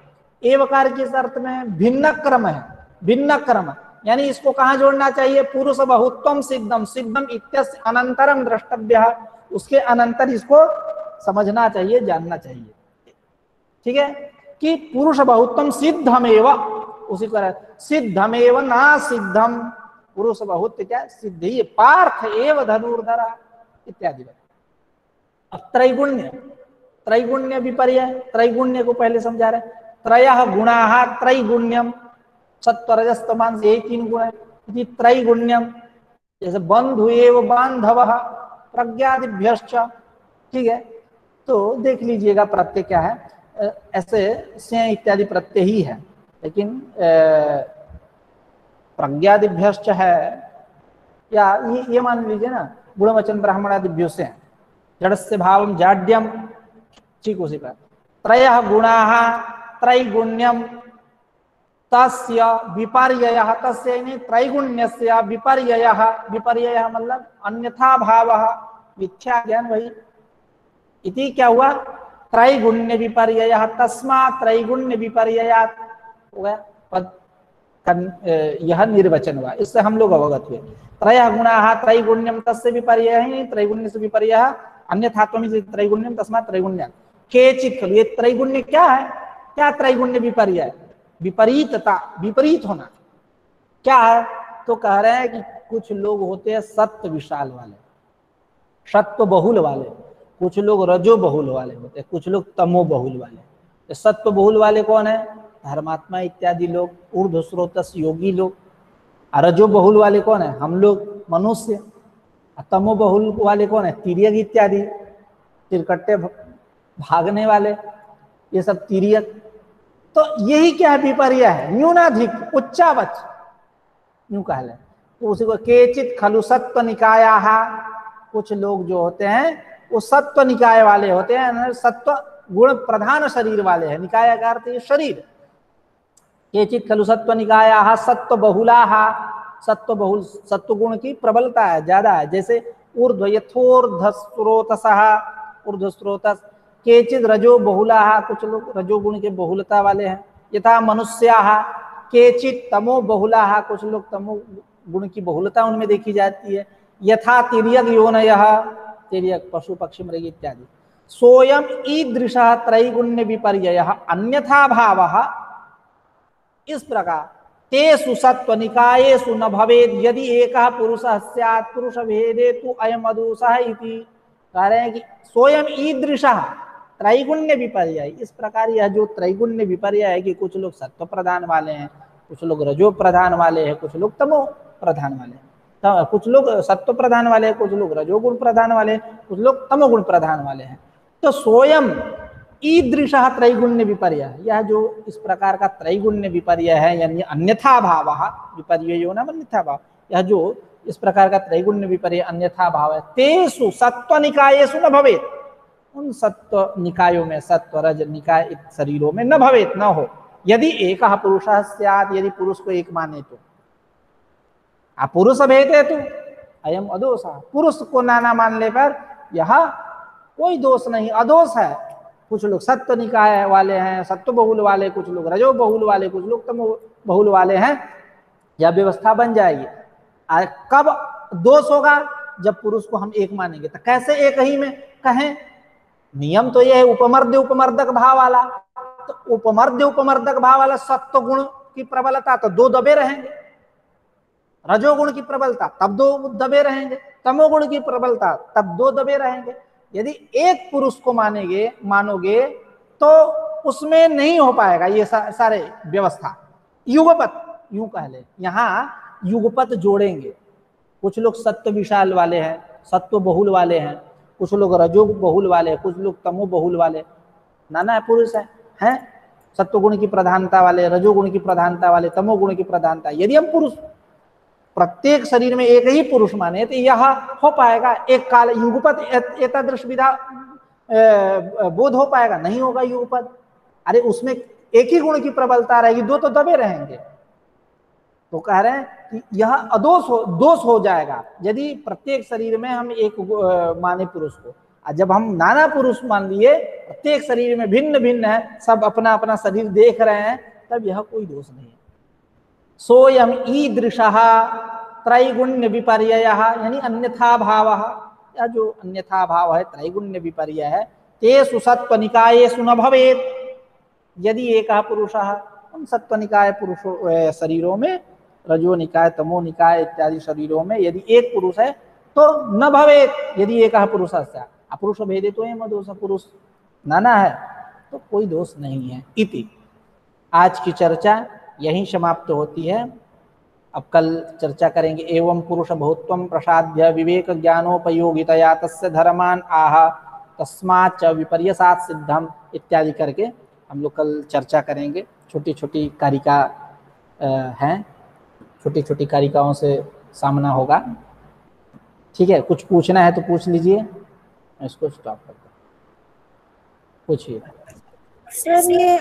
एवकार किस अर्थ में, भिन्न क्रम है, भिन्न क्रम, यानी इसको कहाँ जोड़ना चाहिए, पुरुष बहुत्वम सिद्धम, सिद्धम इत्यस्य अनंतरम द्रष्टव्यः, उसके अनंतर इसको समझना चाहिए, जानना चाहिए। ठीक है, कि पुरुष बहुत्वम सिद्धमेव, उसी को सिद्धमेव ना सिद्धम, पुरुष बहुत क्या सिद्ध ही, पार्थ एव धनुर्धरा इत्यादि। अब त्रैगुण्य, त्रैगुण्य विपर्य, त्रैगुण्य को पहले समझा रहे, त्रयः गुणाः त्रैगुण्यम, सत्व रजस तमः ये तीन गुण है, त्रैगुण्यम, जैसे बंधु एव बांधवः प्रज्ञादिभ्यश्च। ठीक है, तो देख लीजिएगा प्रत्यय क्या है, ऐसे से इत्यादि प्रत्यय ही है, लेकिन प्रज्ञादिभ्यश्च है, या ये मान लीजिए ना, गुणवचन ब्राह्मणादिभ्यो से, जड़स्य भावम जाड्यम, ठीक उसी पर त्रयः गुणाः त्रैगुण्यम तस्य विपर्ययः, तस्य यानी त्रैगुण्यस्य विपर्ययः, विपर्ययः मतलब अन्यथा भावः, मिथ्या ज्ञान वही इति क्या हुआ, त्रैगुण्य विपर्ययः, तस्मात् त्रैगुण्य विपर्ययात् हो गया पद, यह निर्वचन हुआ, इससे हम लोग अवगत हुए। त्रयः गुणाः त्रैगुण्यम तस्य विपर्ययः, त्रैगुण्य से विपर्ययः अन्यथात्वमिति त्रैगुण्यम तस्मात् त्रैगुण्यम्। केचित् खलु, ये त्रैगुण्य क्या है, क्या त्रैगुण्य विपर्यय, विपरीतता, विपरीत होना क्या है, तो कह रहे हैं कि कुछ लोग होते हैं सत्व विशाल वाले, सत्व बहुल वाले, कुछ लोग रजो बहुल वाले होते हैं, कुछ लोग तमो बहुल वाले। तो सत्व बहुल वाले कौन है, धर्मात्मा इत्यादि लोग, ऊर्ध्व स्रोतस योगी लोग। रजो बहुल वाले कौन है, हम लोग मनुष्य। तमो बहुल वाले कौन है, तिर्यक इत्यादि, तिरकट्टे भागने वाले, ये सब तिर्यक। तो यही क्या है, विपर्य है, न्यूनाधिक उच्चावच यूं कह ले। तो उसी को केचित खलु सत्व निकायाः, कुछ लोग जो होते हैं वो सत्व निकाय वाले होते हैं, सत्व गुण प्रधान शरीर वाले हैं। निकाय का अर्थ शरीर। केचित खलु सत्व निकायाः सत्व बहुलाः, सत्व बहुल, सत्व गुण की प्रबलता है, ज्यादा है। जैसे ऊर्ध्व यथोर्ध्व स्रोतसः, ऊर्ध्व स्रोतस। केचित रजो बहुलाः, कुछ लोग रजोगुण के बहुलता वाले हैं। यथा मनुष्याः, केचित तमो बहुलाः, कुछ लोग तमो गुण की बहुलता उनमें देखी जाती है। यथा तिर्यक योनयः, तिर्यक पशु पक्षी मृग इत्यादि। सोयम ईदृशः त्रैगुण्य विपर्ययः अन्यथा भावः, इस प्रकार तेषु सत्व निकायेषु न भवेद यदि एकः पुरुषः स्यात् पुरुष भेदे तु अयम अदोषः इति। कह रहे हैं कि सोयम ईदृशः त्रैगुण्य विपर्यय, इस प्रकार यह जो त्रैगुण्य विपर्यय है कि कुछ लोग सत्व प्रधान वाले हैं, कुछ लोग रजो प्रधान वाले हैं, कुछ लोग तमो प्रधान वाले हैं, तो कुछ लोग सत्व प्रधान वाले हैं, कुछ लोग रजोगुण प्रधान वाले हैं, कुछ लोग तमोगुण प्रधान वाले हैं। तो सोयम ईदृशः त्रैगुण्य विपर्यय, यह जो इस प्रकार का त्रैगुण्य विपर्यय है, यानी अन्यथा भावः, विपर्ययो नाम अन्यथा भाव, यह जो इस प्रकार का त्रैगुण्य विपर्यय अन्यथा भाव है, तेषु सत्व निकायेषु न भवेत, उन सत्व निकायों में, सत्व रज निकाय शरीरों में न भवेत, न हो। यदि एकः पुरुषः स्यात्, यदि पुरुष को एक माने तो। पुरुष भेदे तो अयम अदोषः, पुरुष को नाना मानने पर यह कोई दोष नहीं, अदोष है। कुछ लोग सत्व निकाय वाले हैं, सत्व बहुल वाले, कुछ लोग रजो बहुल वाले, कुछ लोग तमो बहुल वाले हैं, यह व्यवस्था बन जाएगी। कब दोष होगा, जब पुरुष को हम एक मानेंगे। तो कैसे एक ही में कहें, नियम तो यह है उपमर्द्य उपमर्दक भाव वाला। तो उपमर्द्य उपमर्दक भाव वाला सत्व गुण की प्रबलता तो दो दबे रहेंगे, रजोगुण की प्रबलता तब दो दबे रहेंगे, तमोगुण की प्रबलता तब दो दबे रहेंगे। यदि एक पुरुष को मानोगे तो उसमें नहीं हो पाएगा ये सारे व्यवस्था। युगपत यूं कह ले, यहाँ युगपत जोड़ेंगे। कुछ लोग सत्व विशाल वाले हैं, सत्व बहुल वाले हैं, कुछ लोग रजो बहुल वाले, कुछ लोग तमो बहुल वाले, नाना पुरुष हैं, सत्व गुण की प्रधानता वाले, रजोगुण की प्रधानता वाले, तमोगुण की प्रधानता। यदि हम पुरुष प्रत्येक शरीर में एक ही पुरुष माने तो यह हो पाएगा एक काल युगपत एतादृश विधा बोध हो पाएगा, नहीं होगा युगपत। अरे उसमें एक ही गुण की प्रबलता रहेगी, दो तो दबे रहेंगे। तो कह रहे हैं कि यह दोष हो जाएगा यदि प्रत्येक शरीर में हम एक माने पुरुष को। जब हम नाना पुरुष मान लिए, प्रत्येक शरीर में भिन्न भिन्न है, सब अपना अपना शरीर देख रहे हैं, तब यह कोई दोष नहीं है। सोयम ईदृशः त्रैगुण्य विपर्ययः, यानी अन्यथा भावः, यह जो अन्यथा भाव है त्रैगुण्य विपर्यय है, तेषु सत्व निकायेषु न भवेत् यदि एकः पुरुषः, उन सत्व निकाय पुरुषों शरीरों में, रजो निकाय तमो निकाय इत्यादि शरीरों में यदि एक पुरुष है तो न भवेत् यदि एकः पुरुषः स्यात्। पुरुष भेदे तो एम दोष, पुरुष नाना है तो कोई दोष नहीं है इति। आज की चर्चा यहीं समाप्त होती है। अब कल चर्चा करेंगे। एवं पुरुष बहुत्वं प्रसाद्य विवेक ज्ञानोपयोगितया तस्य धर्मान आह तस्माच्च विपर्यसात् सिद्धम इत्यादि करके हम लोग कल चर्चा करेंगे। छोटी छोटी कारिका हैं, छोटी छोटी कारिकाओं से सामना होगा। ठीक है, कुछ पूछना है तो पूछ लीजिए, मैं इसको स्टॉप करता हूँ। पूछिए सर ये